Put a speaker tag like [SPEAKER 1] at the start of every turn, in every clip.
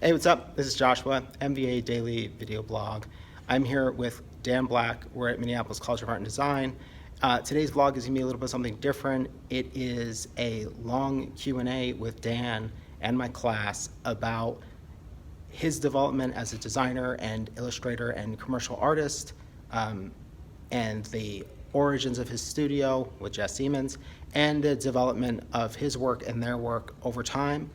[SPEAKER 1] Hey, what's up? This is Joshua, MVA Daily video blog. I'm here with Dan Black. We're at Minneapolis College of Art and Design. Today's vlog is going to be a little bit something different. It is a long Q&A with Dan and my class about his development as a designer and illustrator and commercial artist, and the origins of his studio with Jess Siemens, and the development of his work and their work over time.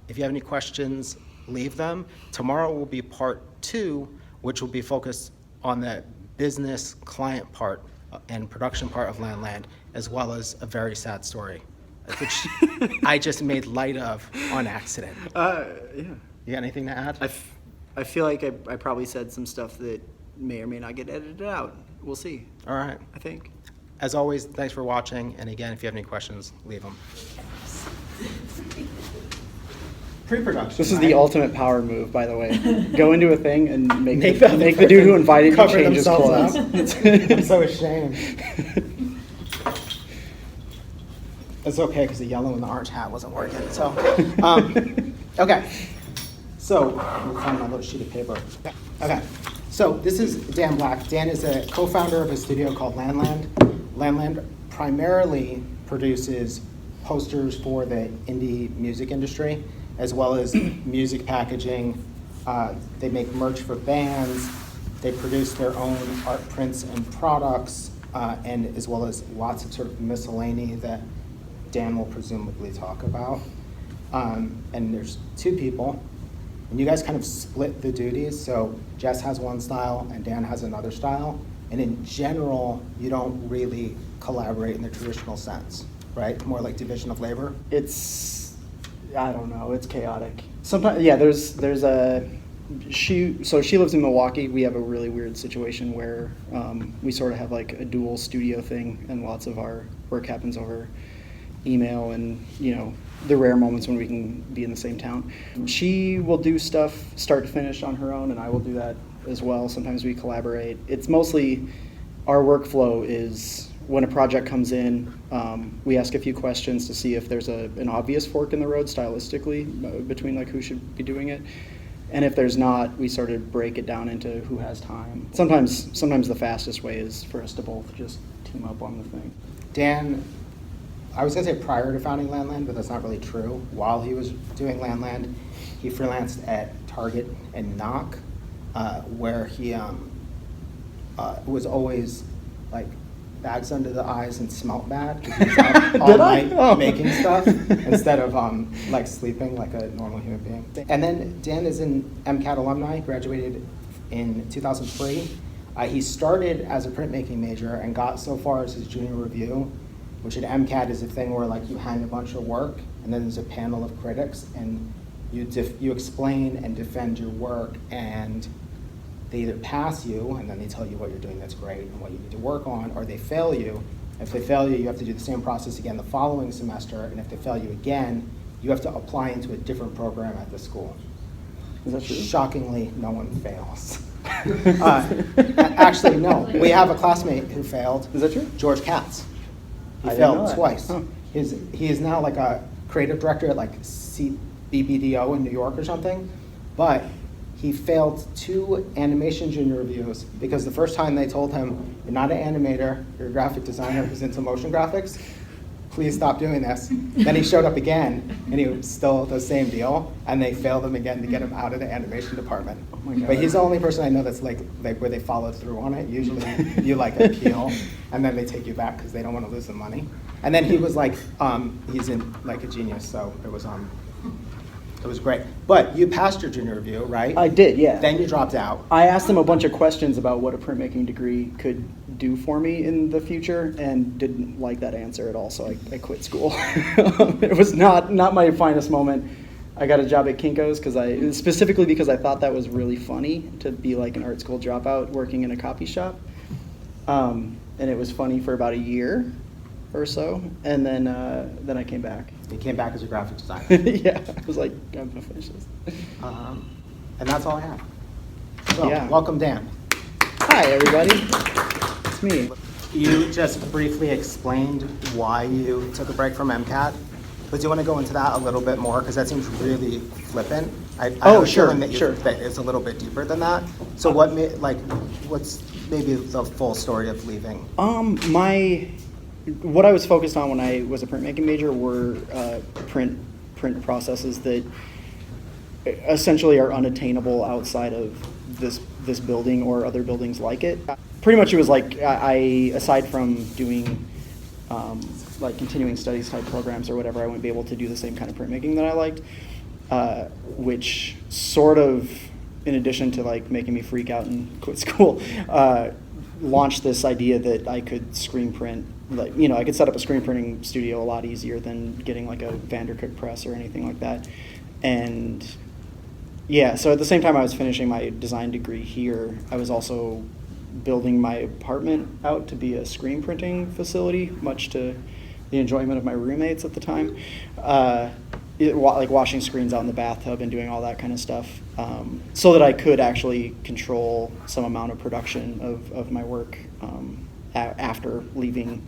[SPEAKER 1] If you have any questions, leave them. Tomorrow will be part 2, which will be focused on the business client part and production part of Landland, as well as a very sad story, which I just made light of on accident.
[SPEAKER 2] Yeah.
[SPEAKER 1] You got anything to add?
[SPEAKER 2] I feel like I probably said some stuff that may or may not get edited out. We'll see.
[SPEAKER 1] All right.
[SPEAKER 2] I think.
[SPEAKER 1] As always, thanks for watching. And again, if you have any questions, leave them. Pre-production.
[SPEAKER 3] This is
[SPEAKER 1] right?
[SPEAKER 3] the ultimate power move, by the way. Go into a thing and make
[SPEAKER 1] Make
[SPEAKER 3] the dude who invited you
[SPEAKER 1] cover
[SPEAKER 3] change his
[SPEAKER 1] themselves
[SPEAKER 3] clothes.
[SPEAKER 1] up. I'm so ashamed. It's okay because the yellow and the orange hat wasn't working. So, okay. So, let me find my little sheet of paper. Okay. So this is Dan Black. Dan is a co-founder of a studio called Landland. Landland primarily produces posters for the indie music industry, as well as music packaging. They make merch for bands. They produce their own art prints and products, and as well as lots of sort of miscellany that Dan will presumably talk about. And there's 2 people. And you guys kind of split the duties, so Jess has one style and Dan has another style. And in general, you don't really collaborate in the traditional sense, right? More like division of labor.
[SPEAKER 3] I don't know, it's chaotic. Sometimes, yeah, there's she lives in Milwaukee. We have a really weird situation where we sort of have like a dual studio thing, and lots of our work happens over email and, the rare moments when we can be in the same town. She will do stuff start to finish on her own, and I will do that as well. Sometimes we collaborate. It's mostly our workflow is when a project comes in, we ask a few questions to see if there's an obvious fork in the road stylistically between like who should be doing it. And if there's not, we sort of break it down into who has time. Sometimes the fastest way is for us to both just team up on the thing.
[SPEAKER 1] Dan, I was going to say prior to founding Landland, but that's not really true. While he was doing Landland, he freelanced at Target and Enigk, where he was always like bags under the eyes and smelled bad because he was up all night making stuff instead of like sleeping like a normal human being. And then Dan is an MCAD alumni, graduated in 2003. He started as a printmaking major and got so far as his junior review, which at MCAD is a thing where like you hang a bunch of work and then there's a panel of critics and you explain and defend your work, and they either pass you and then they tell you what you're doing that's great and what you need to work on, or they fail you. If they fail you, you have to do the same process again the following semester, and if they fail you again, you have to apply into a different program at the school.
[SPEAKER 3] Is that true?
[SPEAKER 1] Shockingly, no one fails. Actually, no. We have a classmate who failed.
[SPEAKER 3] Is that true?
[SPEAKER 1] George Katz. He
[SPEAKER 3] I didn't know
[SPEAKER 1] failed
[SPEAKER 3] that.
[SPEAKER 1] twice.
[SPEAKER 3] Huh.
[SPEAKER 1] He is now like a creative director at like BBDO in New York or something, but he failed 2 animation junior reviews because the first time they told him, you're not an animator, you're a graphic designer who's into motion graphics, please stop doing this. Then he showed up again and he was still the same deal, and they failed him again to get him out of the animation department.
[SPEAKER 3] Oh my God.
[SPEAKER 1] But he's the only person I know that's like where they followed through on it. Usually you like appeal and then they take you back because they don't want to lose the money. And then he was like, he's in like a genius, so it was great. But you passed your junior review, right?
[SPEAKER 3] I did, yeah.
[SPEAKER 1] Then you dropped out.
[SPEAKER 3] I asked them a bunch of questions about what a printmaking degree could do for me in the future, and didn't like that answer at all, so I quit school. It was not my finest moment. I got a job at Kinko's specifically because I thought that was really funny to be like an art school dropout working in a copy shop. And it was funny for about a year or so, and then I came back.
[SPEAKER 1] You came back as a graphic designer.
[SPEAKER 3] Yeah, I was like, I'm gonna finish this.
[SPEAKER 1] And that's all I have. So,
[SPEAKER 3] Yeah.
[SPEAKER 1] welcome, Dan.
[SPEAKER 3] Hi, everybody. It's me.
[SPEAKER 1] You just briefly explained why you took a break from MCAD. But do you want to go into that a little bit more? Because that seems really flippant. I
[SPEAKER 3] Oh,
[SPEAKER 1] have a
[SPEAKER 3] sure,
[SPEAKER 1] feeling that
[SPEAKER 3] sure.
[SPEAKER 1] that it's a little bit deeper than that. So what what's maybe the full story of leaving?
[SPEAKER 3] What I was focused on when I was a printmaking major were print processes that essentially are unattainable outside of this building or other buildings like it. Pretty much it was like I aside from doing like continuing studies type programs or whatever, I wouldn't be able to do the same kind of printmaking that I liked, which sort of, in addition to like making me freak out and quit school, launched this idea that I could screen print. Like, you know, I could set up a screen printing studio a lot easier than getting like a Vandercook press or anything like that. And yeah, so at the same time I was finishing my design degree here, I was also building my apartment out to be a screen printing facility, much to the enjoyment of my roommates at the time. Like washing screens out in the bathtub and doing all that kind of stuff, so that I could actually control some amount of production of my work after leaving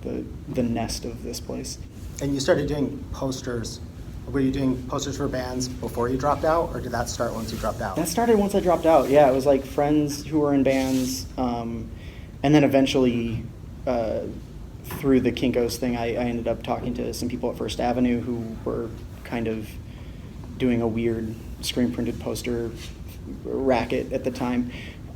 [SPEAKER 3] the nest of this place.
[SPEAKER 1] And you started doing posters. Were you doing posters for bands before you dropped out, or did that start once you dropped out?
[SPEAKER 3] That started once I dropped out. Yeah, it was like friends who were in bands, and then eventually, through the Kinko's thing, I ended up talking to some people at First Avenue who were kind of doing a weird screen printed poster racket at the time.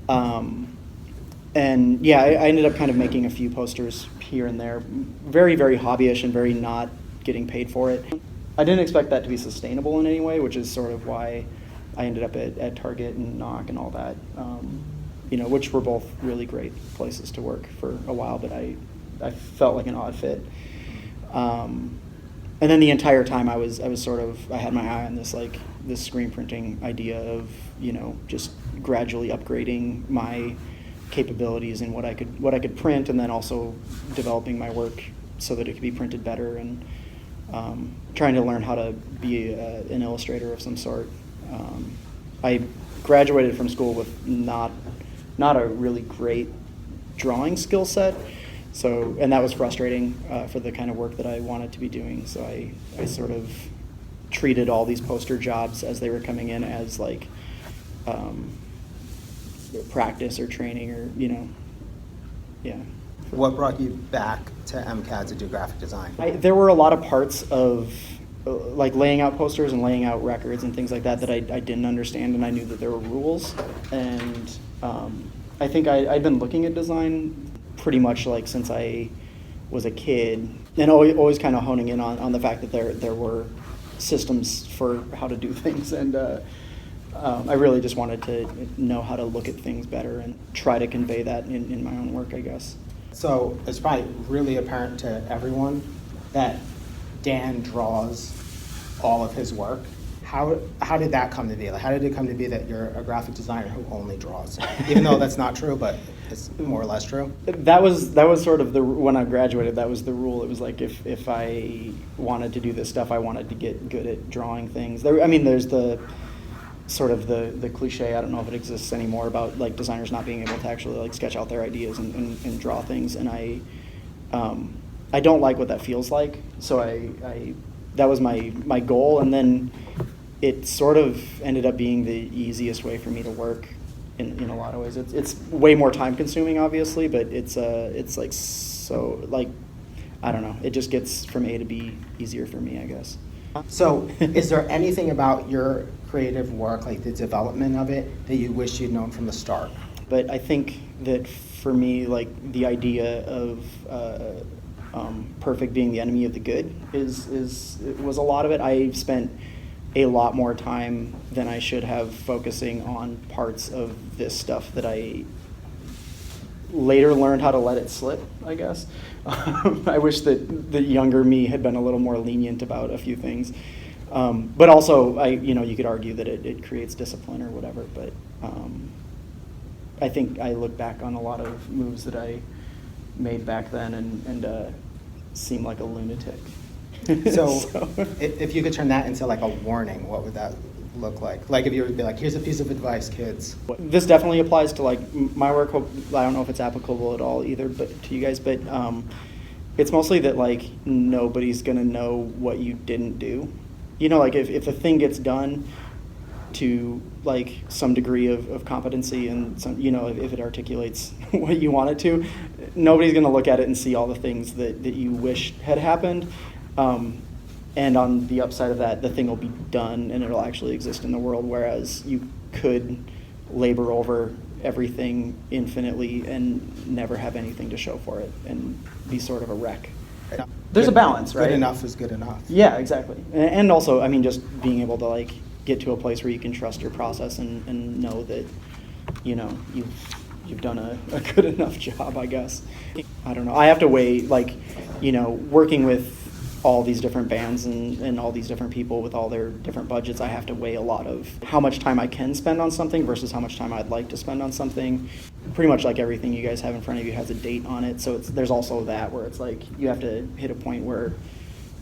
[SPEAKER 3] And yeah, I ended up kind of making a few posters here and there, very, very hobbyish and very not getting paid for it. I didn't expect that to be sustainable in any way, which is sort of why I ended up at Target and Enigk and all that, you know, which were both really great places to work for a while, but I felt like an odd fit. And then the entire time I had my eye on this screen printing idea of, you know, just gradually upgrading my capabilities and what I could print, and then also developing my work so that it could be printed better, and trying to learn how to be an illustrator of some sort. I graduated from school with not a really great drawing skill set, and that was frustrating for the kind of work that I wanted to be doing. So I sort of treated all these poster jobs as they were coming in as like practice or training, or, you know, yeah.
[SPEAKER 1] What brought you back to MCAD to do graphic design?
[SPEAKER 3] There were a lot of parts of like laying out posters and laying out records and things like that I didn't understand, and I knew that there were rules. And I think I'd been looking at design pretty much like since I was a kid, and always kind of honing in on the fact that there were systems for how to do things. And I really just wanted to know how to look at things better and try to convey that in my own work, I guess.
[SPEAKER 1] So it's probably really apparent to everyone that Dan draws all of his work. How did that come to be? Like, how did it come to be that you're a graphic designer who only draws? Even though that's not true, but it's more or less true.
[SPEAKER 3] That was sort of when I graduated. That was the rule. It was like if I wanted to do this stuff, I wanted to get good at drawing things. There's the sort of the cliche, I don't know if it exists anymore, about like designers not being able to actually like sketch out their ideas and draw things, and I don't like what that feels like. So that was my goal, and then it sort of ended up being the easiest way for me to work in a lot of ways. It's way more time consuming, obviously, but it's like, so like, I don't know, it just gets from A to B easier for me, I guess.
[SPEAKER 1] So is there anything about your creative work, like the development of it, that you wish you'd known from the start?
[SPEAKER 3] But I think that for me, like, the idea of perfect being the enemy of the good was a lot of it. I spent a lot more time than I should have focusing on parts of this stuff that I later learned how to let it slip, I guess. I wish that the younger me had been a little more lenient about a few things. But also, you could argue that it creates discipline or whatever, but I think I look back on a lot of moves that I made back then and seem like a lunatic.
[SPEAKER 1] So if you could turn that into like a warning, what would that look like? Like if you would be like, here's a piece of advice, kids.
[SPEAKER 3] This definitely applies to like my work. I don't know if it's applicable at all either, but to you guys, but it's mostly that like nobody's gonna know what you didn't do. You know, like if the thing gets done to like some degree of competency and some, you know, if it articulates what you want it to, nobody's gonna look at it and see all the things that you wish had happened. And on the upside of that, the thing will be done and it'll actually exist in the world, whereas you could labor over everything infinitely and never have anything to show for it and be sort of a wreck. There's a balance, right?
[SPEAKER 1] Good enough is good enough.
[SPEAKER 3] Yeah, exactly. And also, I mean, just being able to like get to a place where you can trust your process and know that, you know, you've done a good enough job, I guess. I don't know. I have to weigh, like, you know, working with all these different bands and all these different people with all their different budgets, I have to weigh a lot of how much time I can spend on something versus how much time I'd like to spend on something. Pretty much like everything you guys have in front of you has a date on it, so there's also that where it's like you have to hit a point where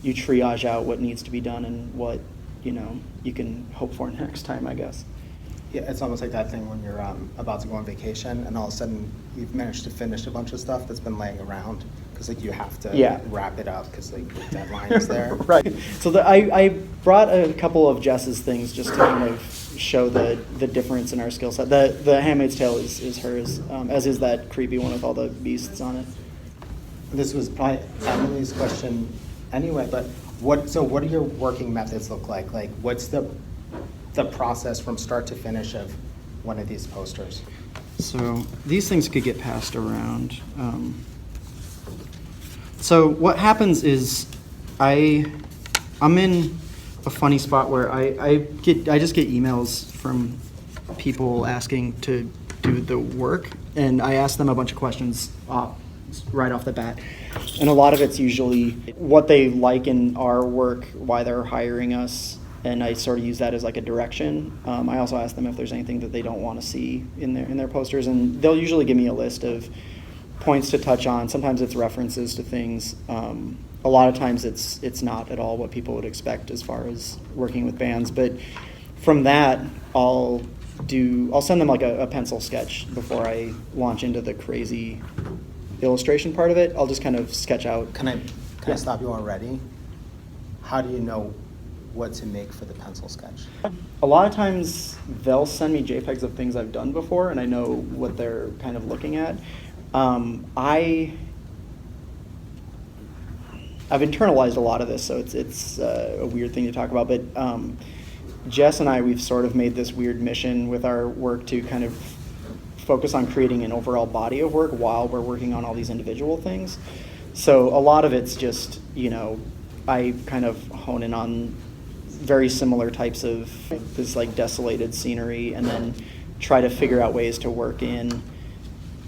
[SPEAKER 3] you triage out what needs to be done and what, you know, you can hope for next time, I guess.
[SPEAKER 1] Yeah, it's almost like that thing when you're about to go on vacation and all of a sudden you've managed to finish a bunch of stuff that's been laying around because like you have to wrap it up because like the deadline is there.
[SPEAKER 3] Right. So I brought a couple of Jess's things just to kind of show the difference in our skill set. The Handmaid's Tale is hers, as is that creepy one with all the beasts on it.
[SPEAKER 1] This was probably Emily's question anyway, but what do your working methods look like? Like what's the process from start to finish of one of these posters?
[SPEAKER 3] So these things could get passed around. So what happens is I'm in a funny spot where I just get emails from people asking to do the work, and I ask them a bunch of questions right off the bat. And a lot of it's usually what they like in our work, why they're hiring us, and I sort of use that as like a direction. I also ask them if there's anything that they don't want to see in their posters, and they'll usually give me a list of points to touch on. Sometimes it's references to things. A lot of times it's not at all what people would expect as far as working with bands. But from that, I'll send them like a pencil sketch before I launch into the crazy illustration part of it. I'll just kind of sketch out.
[SPEAKER 1] Can I stop you already? How do you know what to make for the pencil sketch?
[SPEAKER 3] A lot of times they'll send me JPEGs of things I've done before, and I know what they're kind of looking at. I've internalized a lot of this, so it's a weird thing to talk about, but Jess and we've sort of made this weird mission with our work to kind of focus on creating an overall body of work while we're working on all these individual things. So a lot of it's just, you know, I kind of hone in on very similar types of this like desolated scenery and then try to figure out ways to work in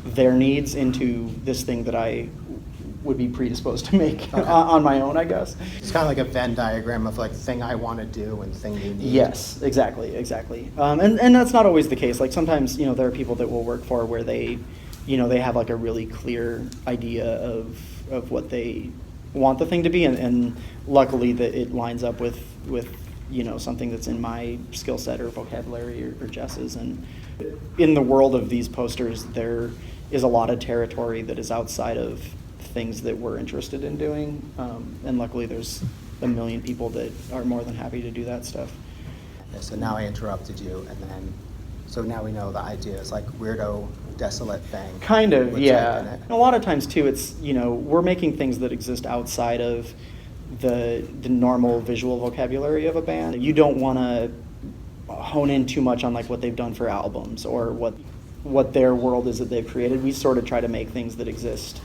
[SPEAKER 3] their needs into this thing that I would be predisposed to make on my own, I guess.
[SPEAKER 1] It's kind of like a Venn diagram of like thing I want to do and thing you need.
[SPEAKER 3] Yes, exactly. And that's not always the case. Like sometimes, you know, there are people that we'll work for where they, you know, they have like a really clear idea of what they want the thing to be, and luckily that it lines up with you know, something that's in my skill set or vocabulary or Jess's. And in the world of these posters, there is a lot of territory that is outside of things that we're interested in doing, and luckily there's a million people that are more than happy to do that stuff.
[SPEAKER 1] Okay, so now I interrupted you, and then so now we know the idea is like weirdo desolate thing.
[SPEAKER 3] Kind of,
[SPEAKER 1] with
[SPEAKER 3] yeah.
[SPEAKER 1] type in it.
[SPEAKER 3] And a lot of times too, it's, you know, we're making things that exist outside of the normal visual vocabulary of a band. You don't want to hone in too much on like what they've done for albums or what their world is that they've created. We sort of try to make things that exist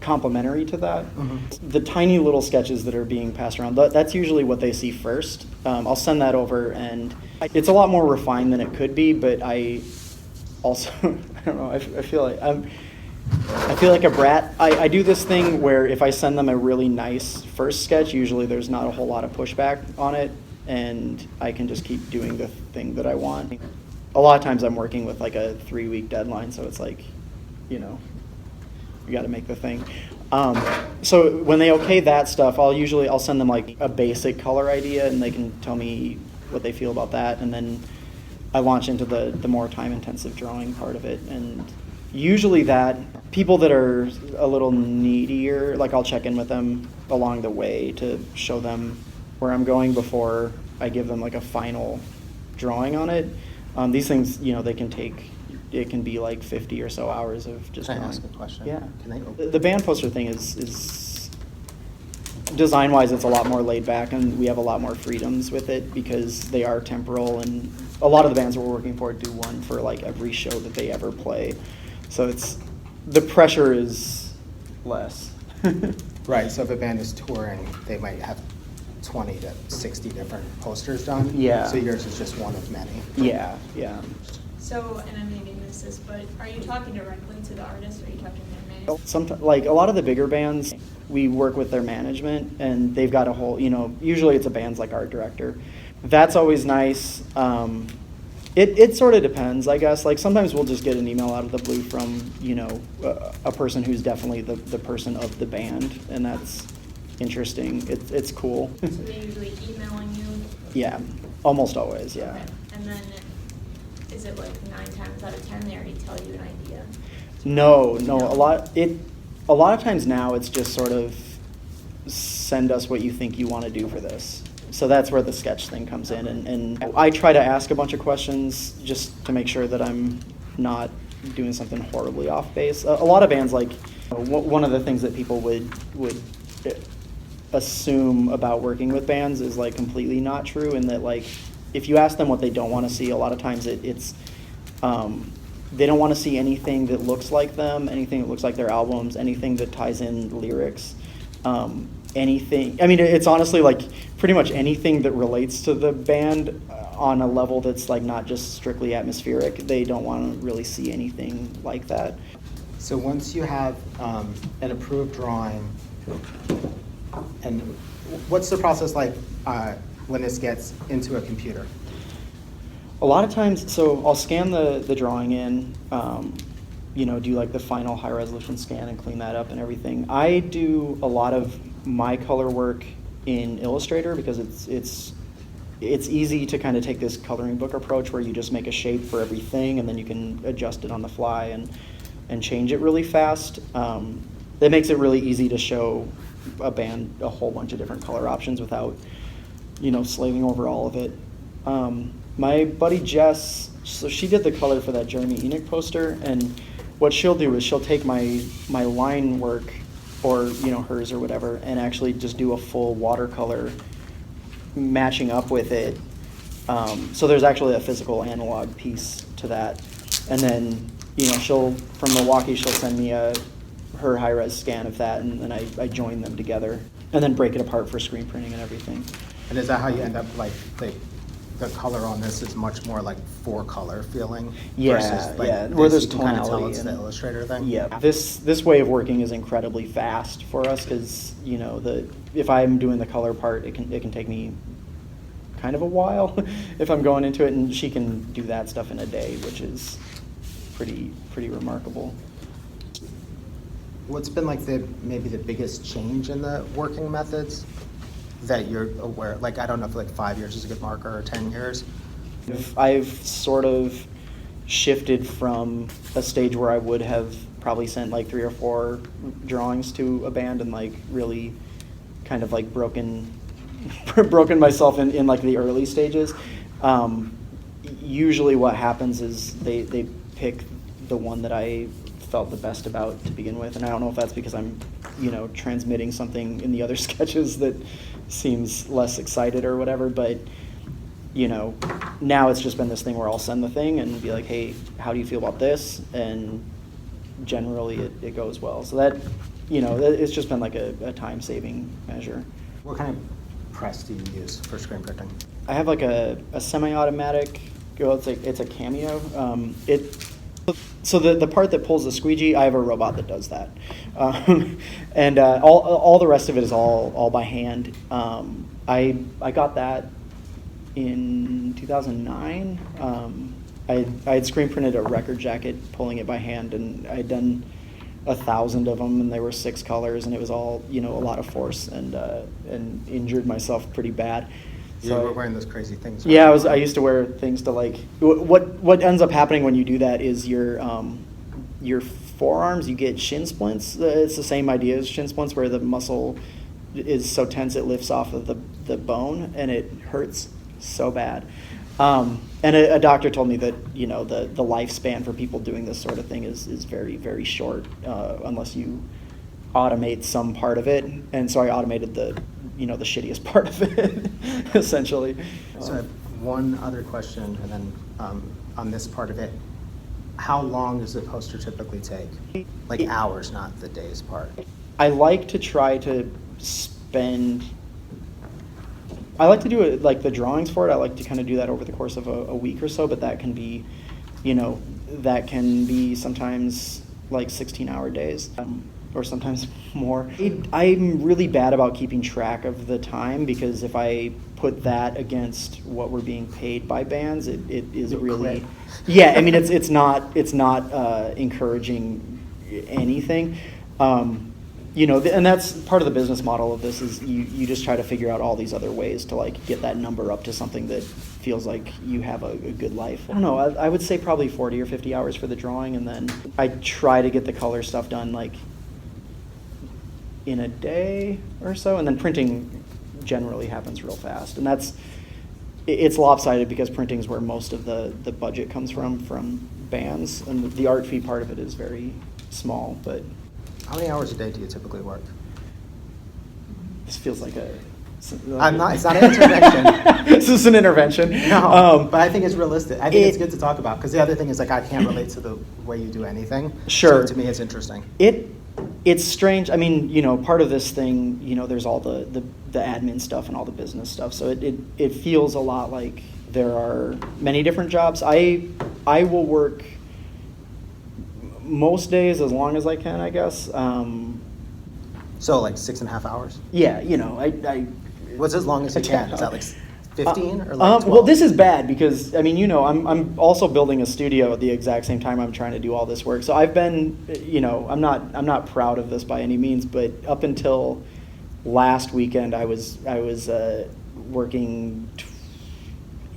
[SPEAKER 3] complementary to that. Mm-hmm. The tiny little sketches that are being passed around, that's usually what they see first. I'll send that over, and it's a lot more refined than it could be, but I also, I don't know, I feel like a brat. I do this thing where if I send them a really nice first sketch, usually there's not a whole lot of pushback on it, and I can just keep doing the thing that I want. A lot of times I'm working with like a 3-week deadline, so it's like, you know, you got to make the thing. So when they okay that stuff, I'll send them like a basic color idea, and they can tell me what they feel about that, and then I launch into the more time-intensive drawing part of it, and Usually that people that are a little needier, like I'll check in with them along the way to show them where I'm going before I give them like a final drawing on it. These things, they can take, it can be like 50 or so hours of just
[SPEAKER 1] Can I
[SPEAKER 3] drawing.
[SPEAKER 1] ask a question?
[SPEAKER 3] Yeah.
[SPEAKER 1] Can I
[SPEAKER 3] The band poster thing is design-wise, it's a lot more laid back, and we have a lot more freedoms with it because they are temporal, and a lot of the bands we're working for do one for like every show that they ever play. So the pressure is less.
[SPEAKER 1] Right, so if a band is touring, they might have 20 to 60 different posters done.
[SPEAKER 3] Yeah.
[SPEAKER 1] So yours is just one of many.
[SPEAKER 3] Yeah.
[SPEAKER 4] So, and I maybe missed this, but are you talking directly to the artist, or are you talking to their manager?
[SPEAKER 3] Sometimes, like a lot of the bigger bands, we work with their management, and they've got a whole, usually it's a band's like art director. That's always nice. It sort of depends, I guess. Like sometimes we'll just get an email out of the blue from, a person who's definitely the person of the band, and that's interesting. It's cool.
[SPEAKER 4] So they're usually emailing you?
[SPEAKER 3] Yeah, almost always, yeah.
[SPEAKER 4] Okay. And then, is it like 9 times out of 10 they already tell you an idea?
[SPEAKER 3] No. A lot of times now it's just sort of send us what you think you want to do for this. So that's where the sketch thing comes in, and I try to ask a bunch of questions just to make sure that I'm not doing something horribly off base. A lot of bands, like one of the things that people would assume about working with bands is like completely not true, in that like if you ask them what they don't want to see, a lot of times it's they don't want to see anything that looks like them, anything that looks like their albums, anything that ties in lyrics, anything. I mean, it's honestly like pretty much anything that relates to the band on a level that's like not just strictly atmospheric. They don't want to really see anything like that.
[SPEAKER 1] So once you have an approved drawing, and what's the process like when this gets into a computer?
[SPEAKER 3] A lot of times, so I'll scan the drawing in, do like the final high resolution scan and clean that up and everything. I do a lot of my color work in Illustrator because it's easy to kind of take this coloring book approach where you just make a shape for everything and then you can adjust it on the fly and change it really fast. That makes it really easy to show a band a whole bunch of different color options without, slaving over all of it. My buddy Jess, so she did the color for that Jeremy Enigk poster, and what she'll do is she'll take my line work, or hers or whatever, and actually just do a full watercolor matching up with it. So there's actually a physical analog piece to that, and then from Milwaukee she'll send me her high-res scan of that, and then I join them together and then break it apart for screen printing and everything.
[SPEAKER 1] And is that how you end up like the color on this is much more like 4-color feeling?
[SPEAKER 3] Yeah,
[SPEAKER 1] versus, like,
[SPEAKER 3] yeah, where there's
[SPEAKER 1] you can kind of tell
[SPEAKER 3] tonality
[SPEAKER 1] it's the
[SPEAKER 3] and-
[SPEAKER 1] Illustrator thing?
[SPEAKER 3] Yeah, this way of working is incredibly fast for us because if I'm doing the color part, it can take me kind of a while if I'm going into it, and she can do that stuff in a day, which is pretty remarkable.
[SPEAKER 1] What's been like maybe the biggest change in the working methods that you're aware? Like, I don't know if like 5 years is a good marker or 10 years.
[SPEAKER 3] I've sort of shifted from a stage where I would have probably sent like 3 or 4 drawings to a band and like really kind of like broken myself in like the early stages. Usually what happens is they pick the one that I felt the best about to begin with, and I don't know if that's because I'm transmitting something in the other sketches that seems less excited or whatever, but now it's just been this thing where I'll send the thing and be like, hey, how do you feel about this? And generally it goes well. So that it's just been like a time-saving measure.
[SPEAKER 1] What kind of press do you use for screen printing?
[SPEAKER 3] I have like a semi-automatic, it's a Cameo. So the part that pulls the squeegee, I have a robot that does that. And all the rest of it is all by hand. I got that in 2009. I had screen printed a record jacket, pulling it by hand, and I had done 1,000 of them, and they were 6 colors, and it was all a lot of force, and injured myself pretty bad.
[SPEAKER 1] You were wearing those crazy things.
[SPEAKER 3] Yeah, I used to wear things to like. What ends up happening when you do that is your forearms, you get shin splints. It's the same idea as shin splints, where the muscle is so tense it lifts off of the bone, and it hurts so bad. And a doctor told me that, you know, the lifespan for people doing this sort of thing is very, very short, unless you automate some part of it. And so I automated the shittiest part of it, essentially.
[SPEAKER 1] So I have one other question, and then on this part of it, how long does the poster typically take? Like hours, not the days part.
[SPEAKER 3] I like to try to I like to do it, like the drawings for it, I like to kind of do that over the course of a week or so, but that can be, sometimes like 16-hour days, or sometimes more. I'm really bad about keeping track of the time, because if I put that against what we're being paid by bands, it is
[SPEAKER 1] You'll
[SPEAKER 3] really,
[SPEAKER 1] quit.
[SPEAKER 3] yeah, I mean, it's not encouraging anything. And that's part of the business model of this, is you just try to figure out all these other ways to like get that number up to something that feels like you have a good life. I don't know, I would say probably 40 or 50 hours for the drawing, and then I try to get the color stuff done like in a day or so, and then printing generally happens real fast. And it's lopsided because printing is where most of the budget comes from bands, and the art fee part of it is very small. But
[SPEAKER 1] How many hours a day do you typically work?
[SPEAKER 3] this feels like
[SPEAKER 1] It's not an intervention.
[SPEAKER 3] This is an intervention.
[SPEAKER 1] No, but I think it's realistic. I think it's good to talk about, because the other thing is, like, I can't relate to the way you do anything.
[SPEAKER 3] Sure.
[SPEAKER 1] So to me, it's interesting.
[SPEAKER 3] It's strange. I mean, part of this thing, there's all the admin stuff and all the business stuff. So it feels a lot like there are many different jobs. I will work most days as long as I can, I guess.
[SPEAKER 1] So like 6.5 hours?
[SPEAKER 3] Yeah, I
[SPEAKER 1] What's as long as you can? Is that like 15 or like 12?
[SPEAKER 3] well, this is bad because, I mean, I'm also building a studio at the exact same time I'm trying to do all this work. So I've been, I'm not proud of this by any means, but up until last weekend, I was working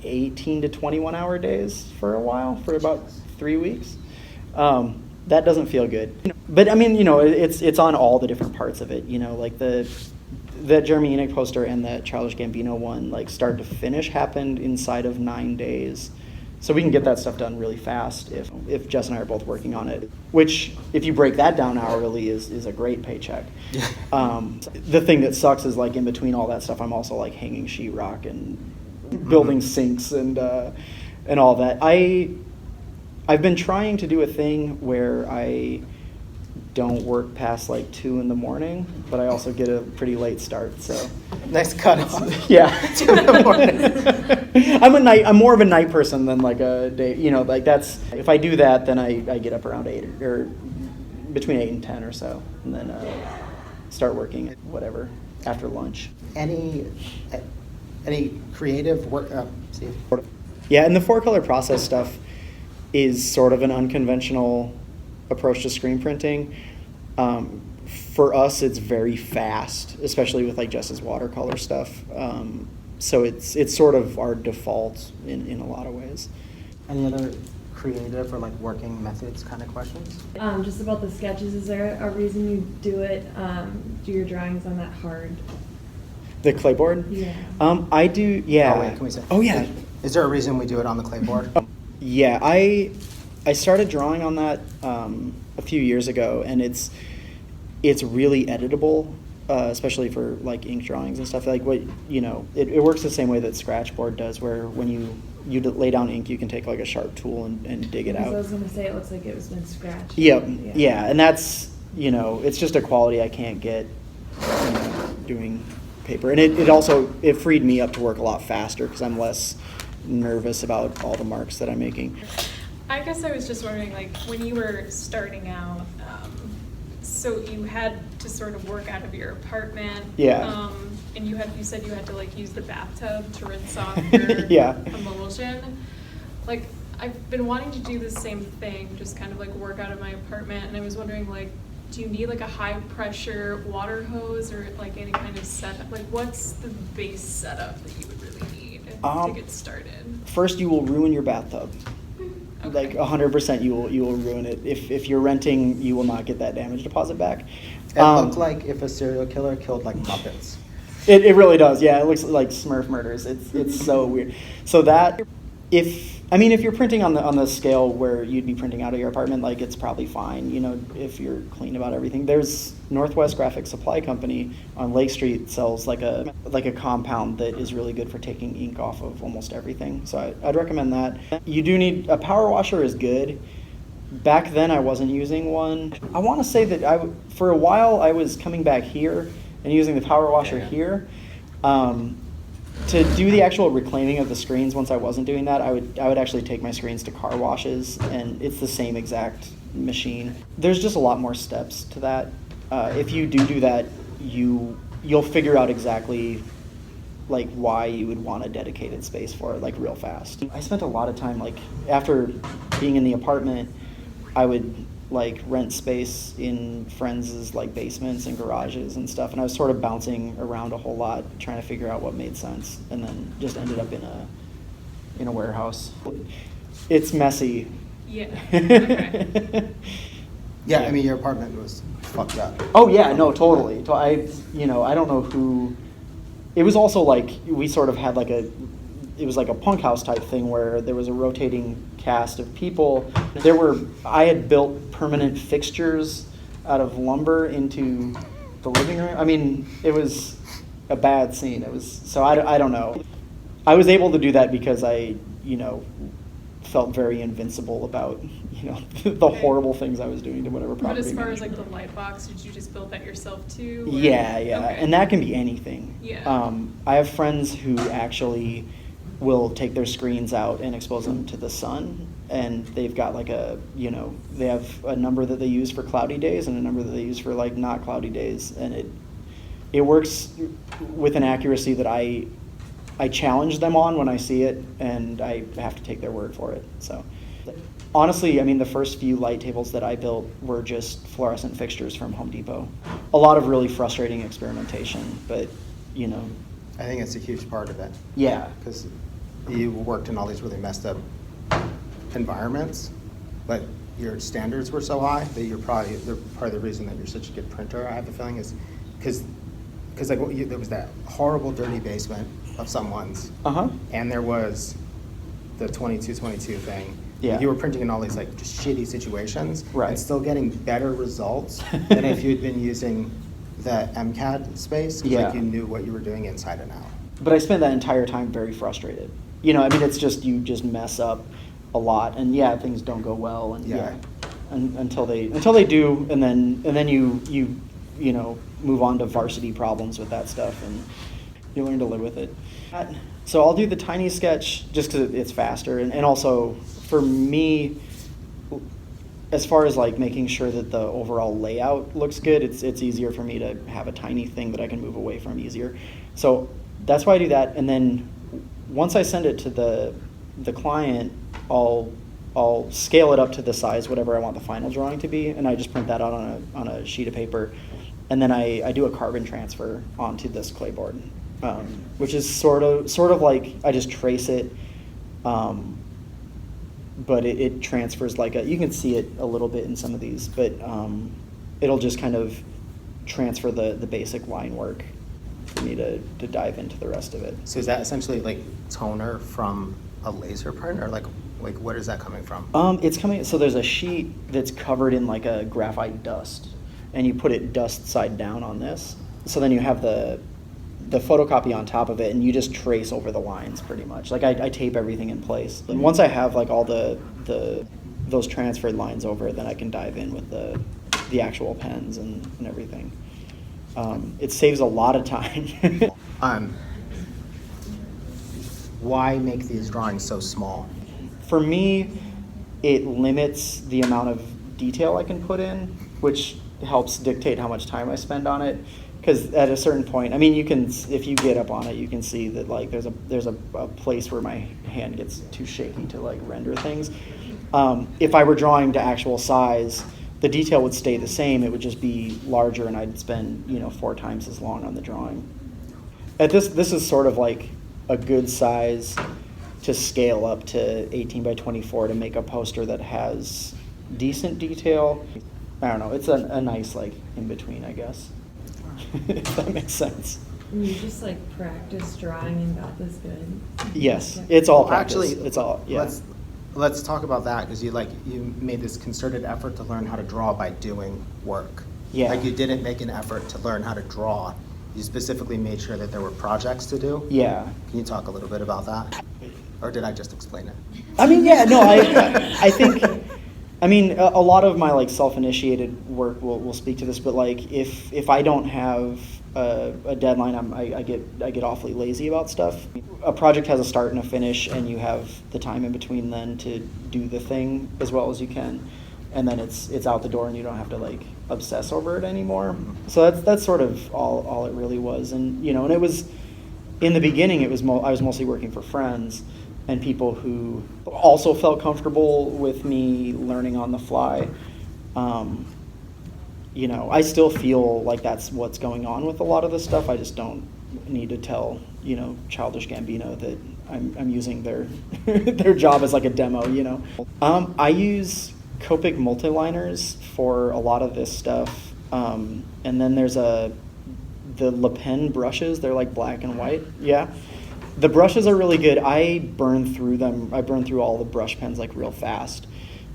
[SPEAKER 3] 18 to 21 hour days for a while, for about 3 weeks. That doesn't feel good. But I mean, it's on all the different parts of it, like that Jeremy Enigk poster and that Childish Gambino one, like start to finish, happened inside of 9 days. So we can get that stuff done really fast if Jess and I are both working on it, which, if you break that down hourly, is a great paycheck. The thing that sucks is, like, in between all that stuff, I'm also like hanging sheetrock and building sinks and all that. I've been trying to do a thing where I don't work past like 2 a.m, but I also get a pretty late start. So
[SPEAKER 1] Nice cutoff.
[SPEAKER 3] yeah,
[SPEAKER 1] 2 a.m.
[SPEAKER 3] I'm more of a night person than like a day. Like that's, if I do that, then I get up around 8 or between 8 and 10 or so, and then start working at whatever after lunch.
[SPEAKER 1] Any creative work? Steve?
[SPEAKER 3] Yeah, and the 4-color process stuff is sort of an unconventional approach to screen printing. For us, it's very fast, especially with like Jess's watercolor stuff. So it's sort of our default in a lot of ways.
[SPEAKER 1] Any other creative or like working methods kind of questions?
[SPEAKER 5] Just about the sketches, is there a reason you do your drawings on that hard?
[SPEAKER 3] The clapboard?
[SPEAKER 5] Yeah.
[SPEAKER 3] I do, yeah.
[SPEAKER 1] Oh, wait, can we say?
[SPEAKER 3] Oh, yeah.
[SPEAKER 1] Is there a reason we do it on the clapboard?
[SPEAKER 3] Yeah, I started drawing on that a few years ago, and it's really editable, especially for like ink drawings and stuff. Like it works the same way that Scratchboard does, where when you lay down ink, you can take like a sharp tool and dig it
[SPEAKER 5] Because
[SPEAKER 3] out.
[SPEAKER 5] I was gonna say, it looks like it was been scratched.
[SPEAKER 3] Yep. Yeah, and that's it's just a quality I can't get doing paper, and it freed me up to work a lot faster because I'm less nervous about all the marks that I'm making.
[SPEAKER 4] I guess I was just wondering, like, when you were starting out, so you had to sort of work out of your apartment.
[SPEAKER 3] Yeah.
[SPEAKER 4] And you said you had to like use the bathtub to rinse off your
[SPEAKER 3] Yeah.
[SPEAKER 4] emulsion. Like, I've been wanting to do the same thing, just kind of like work out of my apartment, and I was wondering, like, do you need like a high pressure water hose or like any kind of setup? Like, what's the base setup that you would really need to get started?
[SPEAKER 3] First, you will ruin your bathtub. Like
[SPEAKER 4] Okay.
[SPEAKER 3] 100% you will ruin it. If you're renting, you will not get that damage deposit back.
[SPEAKER 1] It looked like if a serial killer killed like Muppets.
[SPEAKER 3] It really does, yeah. It looks like Smurf murders. It's so weird. So that if you're printing on the scale where you'd be printing out of your apartment, like it's probably fine. You know, if you're clean about everything. There's Northwest Graphic Supply Company on Lake Street sells like a compound that is really good for taking ink off of almost everything. So I'd recommend that. You do need a power washer is good. Back then I wasn't using one. I want to say that for a while I was coming back here and using the power washer here. To do the actual reclaiming of the screens, once I wasn't doing that, I would actually take my screens to car washes, and it's the same exact machine. There's just a lot more steps to that. If you do that, you'll figure out exactly like why you would want a dedicated space for it, like real fast. I spent a lot of time, like after being in the apartment, I would like rent space in friends' like basements and garages and stuff, and I was sort of bouncing around a whole lot trying to figure out what made sense, and then just ended up in a warehouse. It's messy.
[SPEAKER 4] Yeah. Okay.
[SPEAKER 1] Yeah, I mean your apartment was fucked up.
[SPEAKER 3] Oh yeah, no, totally. I don't know who. It was also like we sort of had it was like a punk house type thing where there was a rotating cast of people. I had built permanent fixtures out of lumber into the living room. I mean, it was a bad scene. I don't know. I was able to do that because I, felt very invincible about, the horrible things I was doing to whatever property.
[SPEAKER 4] But as far as
[SPEAKER 3] management.
[SPEAKER 4] like the light box, did you just build that yourself too? Or?
[SPEAKER 3] Yeah,
[SPEAKER 4] Okay.
[SPEAKER 3] and that can be anything.
[SPEAKER 4] Yeah.
[SPEAKER 3] I have friends who actually will take their screens out and expose them to the sun, and they've got they have a number that they use for cloudy days and a number that they use for like not cloudy days, and it works with an accuracy that I challenge them on when I see it, and I have to take their word for it. So honestly, I mean, the first few light tables that I built were just fluorescent fixtures from Home Depot. A lot of really frustrating experimentation, but
[SPEAKER 1] I think it's a huge part of it.
[SPEAKER 3] yeah.
[SPEAKER 1] Because you worked in all these really messed up environments, but your standards were so high that part of the reason that you're such a good printer, I have a feeling, is because there was that horrible dirty basement of someone's, and there was the 2222 thing.
[SPEAKER 3] Yeah.
[SPEAKER 1] You were printing in all these like just shitty situations,
[SPEAKER 3] Right.
[SPEAKER 1] and still getting better results than if you'd been using the MCAD space, because
[SPEAKER 3] Yeah.
[SPEAKER 1] like you knew what you were doing inside and out.
[SPEAKER 3] But I spent that entire time very frustrated. It's just you just mess up a lot, and yeah, things don't go well, and
[SPEAKER 1] Yeah.
[SPEAKER 3] until they do, and then you move on to varsity problems with that stuff, and you learn to live with it. So I'll do the tiny sketch just because it's faster, and also for me, as far as like making sure that the overall layout looks good, it's easier for me to have a tiny thing that I can move away from easier. So that's why I do that, and then once I send it to the client, I'll scale it up to the size whatever I want the final drawing to be, and I just print that out on a sheet of paper, and then I do a carbon transfer onto this clayboard, which is sort of like I just trace it, but it transfers you can see it a little bit in some of these, but it'll just kind of transfer the basic line work for me to dive into the rest of it.
[SPEAKER 1] So is that essentially like toner from a laser print, or like what is that coming from?
[SPEAKER 3] It's coming. So there's a sheet that's covered in like a graphite dust, and you put it dust side down on this. So then you have the photocopy on top of it, and you just trace over the lines pretty much. Like I tape everything in place. And once I have like all those transferred lines over, then I can dive in with the actual pens and everything. It saves a lot of time.
[SPEAKER 1] Why make these drawings so small?
[SPEAKER 3] For me, it limits the amount of detail I can put in, which helps dictate how much time I spend on it. Because at a certain point, I mean, if you get up on it, you can see that like there's a place where my hand gets too shaky to like render things. If I were drawing to actual size, the detail would stay the same. It would just be larger, and I'd spend 4 times as long on the drawing. This is sort of like a good size to scale up to 18 by 24 to make a poster that has decent detail. I don't know, it's a nice like in between, I guess. If that makes sense.
[SPEAKER 5] And you just like practice drawing and got this good?
[SPEAKER 3] Yes,
[SPEAKER 5] Yeah.
[SPEAKER 3] it's all
[SPEAKER 1] Well,
[SPEAKER 3] practice.
[SPEAKER 1] actually,
[SPEAKER 3] It's all, yeah.
[SPEAKER 1] let's talk about that, because you made this concerted effort to learn how to draw by doing work.
[SPEAKER 3] Yeah.
[SPEAKER 1] Like, you didn't make an effort to learn how to draw. You specifically made sure that there were projects to do.
[SPEAKER 3] Yeah.
[SPEAKER 1] Can you talk a little bit about that? Or did I just explain it?
[SPEAKER 3] I mean, yeah, no, I think, I mean, a lot of my like self-initiated work will speak to this, but like if I don't have a deadline, I get awfully lazy about stuff. A project has a start and a finish, and you have the time in between then to do the thing as well as you can, and then it's out the door, and you don't have to like obsess over it anymore. So that's sort of all it really was, and you know, and it was in the beginning. It was I was mostly working for friends and people who also felt comfortable with me learning on the fly. You know, I still feel like that's what's going on with a lot of this stuff. I just don't need to tell, you know, Childish Gambino that I'm using their their job as like a demo, you know. I use Copic multiliners for a lot of this stuff. And then there's the Le Pen brushes. They're like black and white. Yeah. The brushes are really good. I burn through them. I burn through all the brush pens like real fast.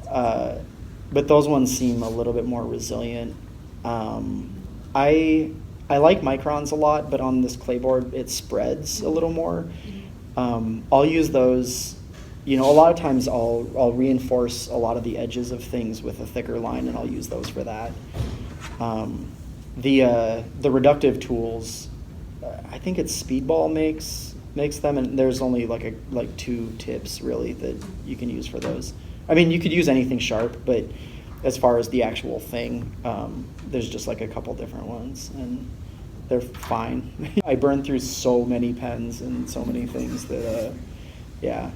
[SPEAKER 3] But those ones seem a little bit more resilient. I like microns a lot, but on this clayboard it spreads a little more. I'll use those. You know, a lot of times I'll reinforce a lot of the edges of things with a thicker line, and I'll use those for that. The reductive tools, I think it's Speedball makes them, and there's only like 2 tips really that you can use for those. I mean, you could use anything sharp, but as far as the actual thing, there's just like a couple different ones, and they're fine. I burn through so many pens and so many things that, yeah.